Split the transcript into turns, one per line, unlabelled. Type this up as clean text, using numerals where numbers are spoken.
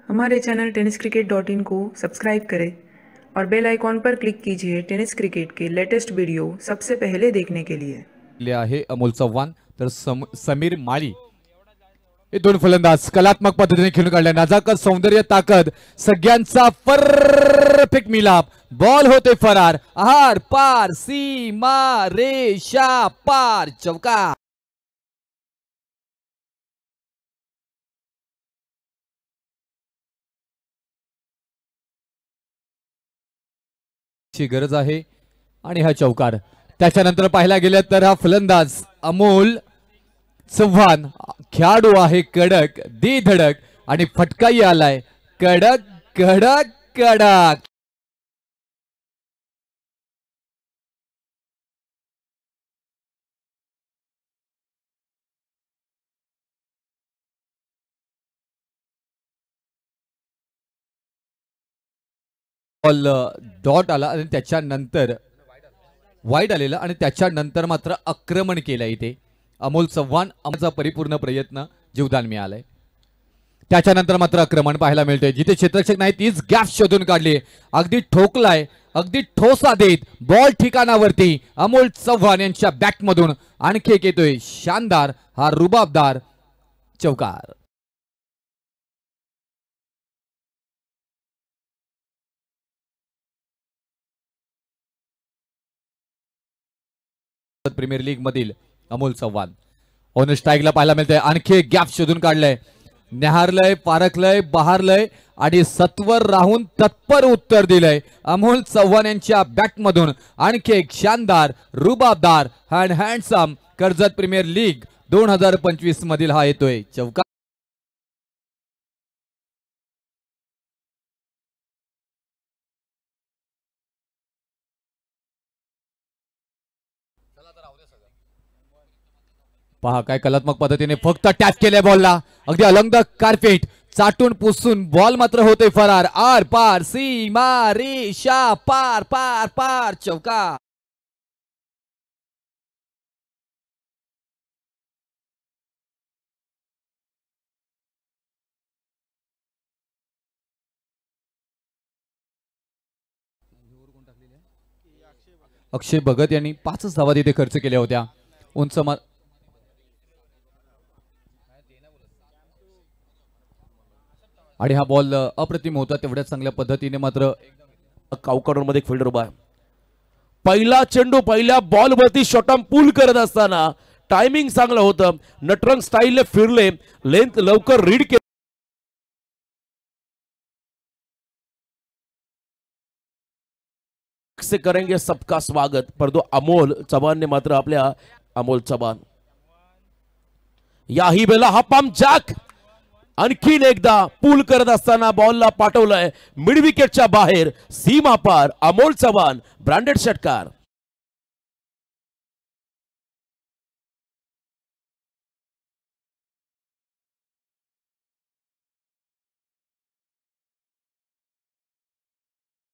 हमारे channel tenniscricket.in को subscribe करें और बेल आइकॉन पर क्लिक कीजिए टेनिस क्रिकेट के लेटेस्ट वीडियो सबसे पहले देखने के लिए।
आहे अमोल चव्हाण तर समीर माळी हे दोन फलंदाज कलात्मक पद्धतीने खेळून काढले। नजाकत, सौंदर्य, ताकद सगळ्यांचा परफेक्ट मिलाप। बॉल होते फरार, आहार पार, सीमा रेषा पार, चौका। ची गरज आहे आणि हा चौकार। त्याच्यानंतर पाहायला गेलं तर हा फलंदाज अमोल चव्हाण खेळाडू आहे कडक, दी धडक आणि फटकाही आलाय कडक कडक कडक। बॉल डॉट आला आणि त्याच्यानंतर वाईड आलेला आणि त्याच्यानंतर मात्र आक्रमण केलं इथे अमोल चव्हाण। आमचा परिपूर्ण प्रयत्न जीवदान मिळालंय। त्याच्यानंतर मात्र आक्रमण पाहायला मिळतंय जिथे क्षेत्ररक्षक नाही तीच गॅप शोधून काढली, अगदी ठोकलाय, अगदी ठोसा देत बॉल ठिकाणावरती अमोल चव्हाण यांच्या बॅट मधून आणखी एक येतोय शानदार हा रुबाबदार चौकार। प्रीमियर लीग मधील अमोल चव्हाण ऑन स्ट्राईकला पाहायला मिळतंय, आणखी गॅप शोधून काढलंय, न्याहारलंय, पारखलंय, बहारलंय आणि सत्वर राहून तत्पर उत्तर दिलंय अमोल चव्हाण यांच्या बॅट मधून आणखी एक शानदार रुबाबदार and handsome Karjat premier league 2025 मधील हा येतोय चौकार। पहा काय कलात्मक पद्धतीने फक्त टॅप केले बॉलला, अगदी अलंग कार्पेट चाटून पुसून बॉल मात्र होते फरार, आर पार, सीमा रेषा पार पार पार, चौका। अक्षय भगत यांनी 5 धावा तिथे खर्च केल्या होत्या। उंच आणि हा बॉल अप्रतिम होता, तेवढ्याच चांगल्या पद्धतीने मात्र
काउकॉर्नर मध्ये एक फिल्डर उभा आहे। पहिला चेंडू पहिल्या बॉल वरती शॉटम पूल करत असताना टायमिंग चांगलं होतं, नटरंग स्टाईलने फिरले, लेंथ लवकर रीड केली से करेंगे सबका स्वागत, परंतु अमोल चव्हाण ने मात्र आपल्या अमोल चव्हाण याही वेळेला हा पंप जॅक आणखीन एकदा पूल करत असताना बॉलला पाठवलंय मिड विकेटच्या बाहेर, सीमा पार, अमोल चव्हाण ब्रँडेड षटकार।